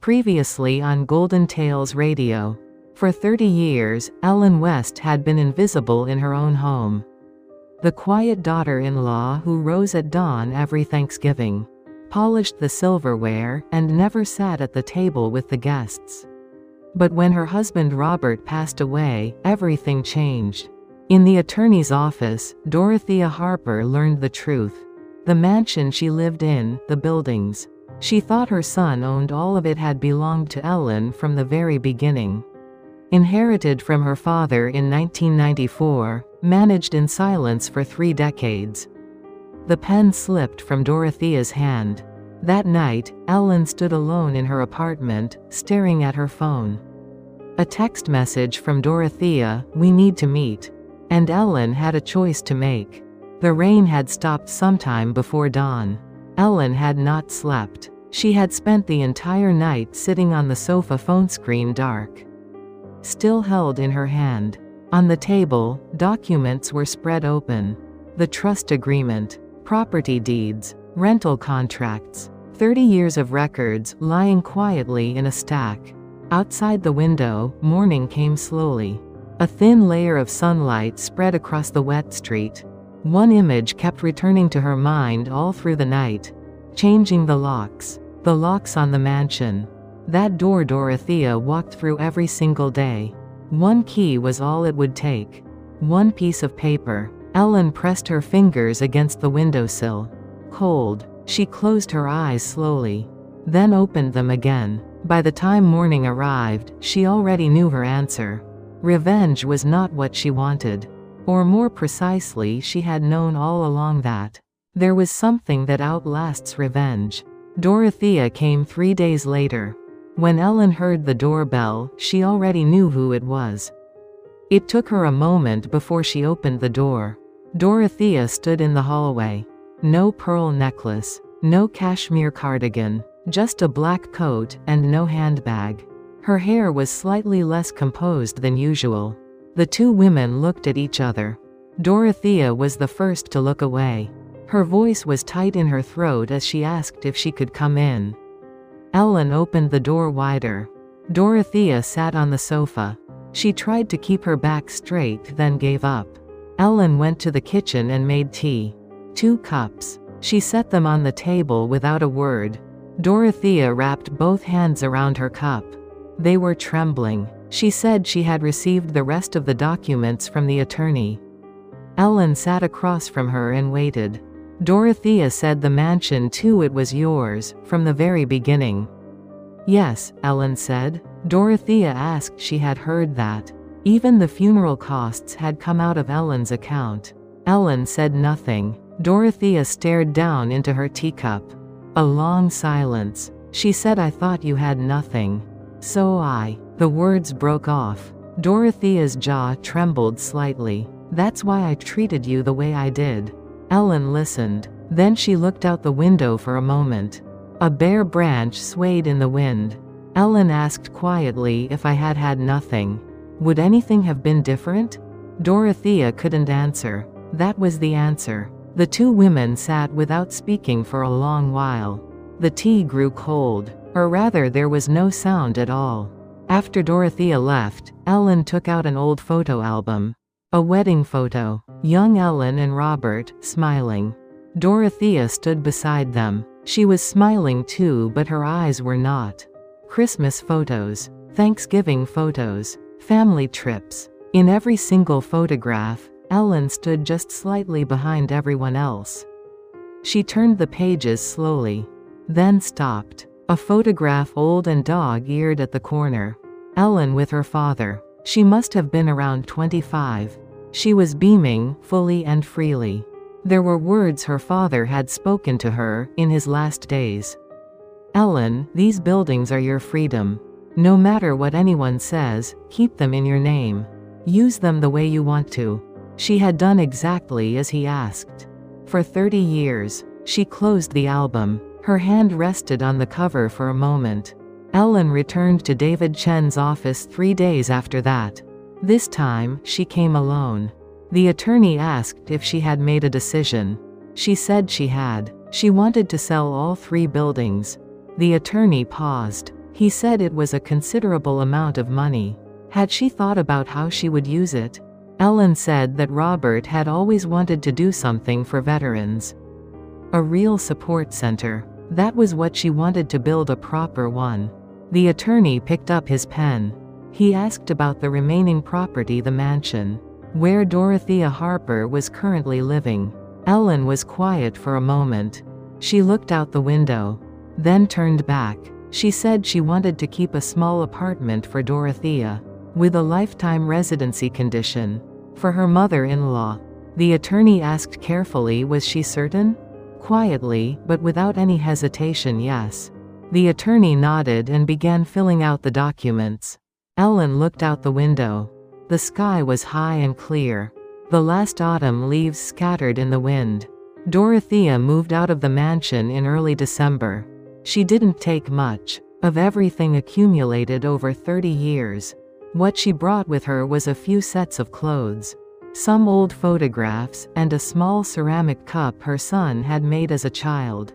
Previously on Golden Tales Radio. For 30 years, Ellen West had been invisible in her own home. The quiet daughter-in-law who rose at dawn every Thanksgiving, polished the silverware, and never sat at the table with the guests. But when her husband Robert passed away, everything changed. In the attorney's office, Dorothea Harper learned the truth. The mansion she lived in, the buildings she thought her son owned, all of it had belonged to Ellen from the very beginning. Inherited from her father in 1994, managed in silence for 3 decades. The pen slipped from Dorothea's hand. That night, Ellen stood alone in her apartment, staring at her phone. A text message from Dorothea, "We need to meet." And Ellen had a choice to make. The rain had stopped sometime before dawn. Ellen had not slept. She had spent the entire night sitting on the sofa, phone screen dark, still held in her hand. On the table, documents were spread open. The trust agreement, property deeds, rental contracts, 30 years of records lying quietly in a stack. Outside the window, morning came slowly. A thin layer of sunlight spread across the wet street. One image kept returning to her mind all through the night, changing the locks on the mansion. That door Dorothea walked through every single day. One key was all it would take. One piece of paper. Ellen pressed her fingers against the windowsill. Cold. She closed her eyes slowly, then opened them again. By the time morning arrived, she already knew her answer. Revenge was not what she wanted. Or more precisely, she had known all along that there was something that outlasts revenge. Dorothea came 3 days later. When Ellen heard the doorbell, she already knew who it was. It took her a moment before she opened the door. Dorothea stood in the hallway. No pearl necklace, no cashmere cardigan, just a black coat, and no handbag. Her hair was slightly less composed than usual. The two women looked at each other. Dorothea was the first to look away. Her voice was tight in her throat as she asked if she could come in. Ellen opened the door wider. Dorothea sat on the sofa. She tried to keep her back straight, then gave up. Ellen went to the kitchen and made tea. 2 cups. She set them on the table without a word. Dorothea wrapped both hands around her cup. They were trembling. She said she had received the rest of the documents from the attorney. Ellen sat across from her and waited. Dorothea said, "The mansion too, it was yours, from the very beginning." "Yes," Ellen said. Dorothea asked she had heard that. Even the funeral costs had come out of Ellen's account. Ellen said nothing. Dorothea stared down into her teacup. A long silence. She said, "I thought you had nothing." "So The words broke off. Dorothea's jaw trembled slightly. "That's why I treated you the way I did." Ellen listened. Then she looked out the window for a moment. A bare branch swayed in the wind. Ellen asked quietly, "If I had had nothing, would anything have been different?" Dorothea couldn't answer. That was the answer. The two women sat without speaking for a long while. The tea grew cold. Or rather, there was no sound at all. After Dorothea left, Ellen took out an old photo album. A wedding photo. Young Ellen and Robert, smiling. Dorothea stood beside them. She was smiling too, but her eyes were not. Christmas photos. Thanksgiving photos. Family trips. In every single photograph, Ellen stood just slightly behind everyone else. She turned the pages slowly, then stopped. A photograph, old and dog-eared, at the corner. Ellen with her father. She must have been around 25. She was beaming, fully and freely. There were words her father had spoken to her, in his last days. "Ellen, these buildings are your freedom. No matter what anyone says, keep them in your name. Use them the way you want to." She had done exactly as he asked. For 30 years. She closed the album. Her hand rested on the cover for a moment. Ellen returned to David Chen's office 3 days after that. This time, she came alone. The attorney asked if she had made a decision. She said she had. She wanted to sell all 3 buildings. The attorney paused. He said it was a considerable amount of money. Had she thought about how she would use it? Ellen said that Robert had always wanted to do something for veterans. A real support center. That was what she wanted, to build a proper one. The attorney picked up his pen. He asked about the remaining property, the mansion, where Dorothea Harper was currently living. Ellen was quiet for a moment. She looked out the window, then turned back. She said she wanted to keep a small apartment for Dorothea, with a lifetime residency condition, for her mother-in-law. The attorney asked carefully, was she certain? Quietly, but without any hesitation, yes. The attorney nodded and began filling out the documents. Ellen looked out the window. The sky was high and clear. The last autumn leaves scattered in the wind. Dorothea moved out of the mansion in early December. She didn't take much of everything accumulated over 30 years. What she brought with her was a few sets of clothes, some old photographs, and a small ceramic cup her son had made as a child.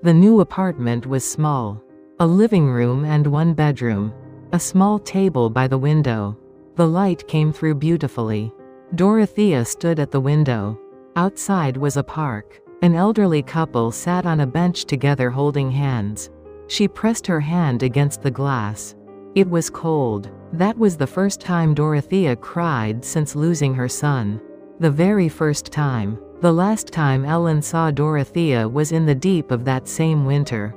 The new apartment was small. A living room and one bedroom. A small table by the window. The light came through beautifully. Dorothea stood at the window. Outside was a park. An elderly couple sat on a bench together holding hands. She pressed her hand against the glass. It was cold. That was the first time Dorothea cried since losing her son. The very first time. The last time Ellen saw Dorothea was in the deep of that same winter.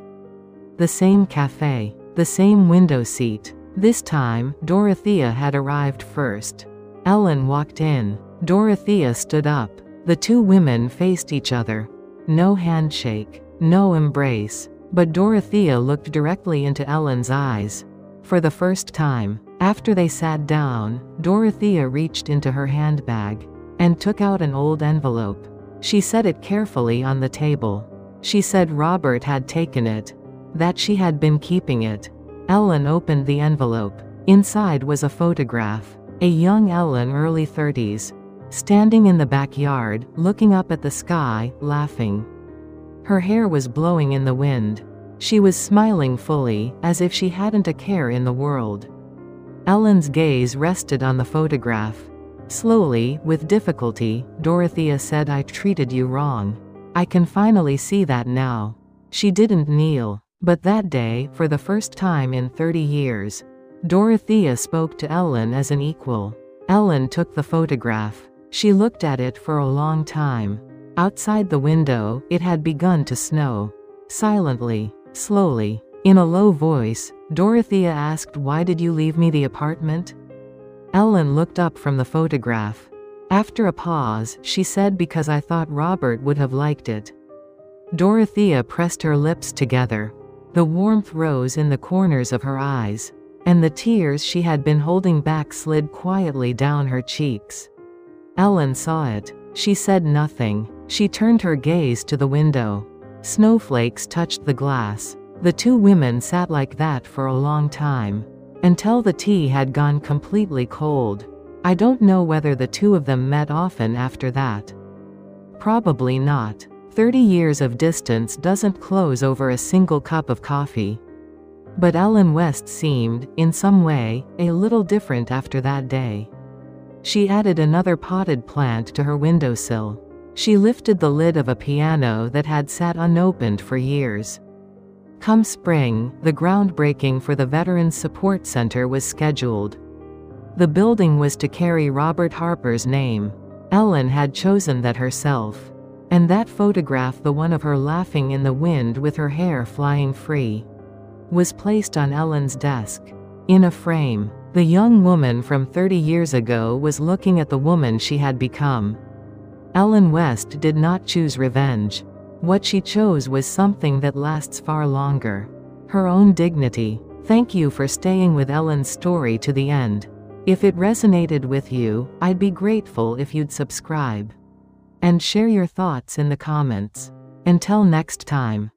The same cafe. The same window seat. This time, Dorothea had arrived first. Ellen walked in. Dorothea stood up. The two women faced each other. No handshake. No embrace. But Dorothea looked directly into Ellen's eyes. For the first time. After they sat down, Dorothea reached into her handbag and took out an old envelope. She set it carefully on the table. She said Robert had taken it, that she had been keeping it. Ellen opened the envelope. Inside was a photograph. A young Ellen, early 30s, standing in the backyard, looking up at the sky, laughing. Her hair was blowing in the wind. She was smiling fully, as if she hadn't a care in the world. Ellen's gaze rested on the photograph. Slowly, with difficulty, Dorothea said, I treated you wrong. I can finally see that now. She didn't kneel. But that day, for the first time in 30 years, Dorothea spoke to Ellen as an equal. Ellen took the photograph. She looked at it for a long time. Outside the window, it had begun to snow. Silently, slowly, in a low voice, Dorothea asked, why did you leave me the apartment? Ellen looked up from the photograph. After a pause, she said, because I thought Robert would have liked it. Dorothea pressed her lips together. The warmth rose in the corners of her eyes, and the tears she had been holding back slid quietly down her cheeks. Ellen saw it. She said nothing. She turned her gaze to the window. Snowflakes touched the glass. The two women sat like that for a long time, until the tea had gone completely cold. I don't know whether the two of them met often after that. Probably not. 30 years of distance doesn't close over a single cup of coffee. But Ellen West seemed, in some way, a little different after that day. She added another potted plant to her windowsill. She lifted the lid of a piano that had sat unopened for years. Come spring, the groundbreaking for the Veterans Support Center was scheduled. The building was to carry Robert Harper's name. Ellen had chosen that herself. And that photograph, the one of her laughing in the wind with her hair flying free, was placed on Ellen's desk. In a frame. The young woman from 30 years ago was looking at the woman she had become. Ellen West did not choose revenge. What she chose was something that lasts far longer. Her own dignity. Thank you for staying with Ellen's story to the end. If it resonated with you, I'd be grateful if you'd subscribe and share your thoughts in the comments. Until next time.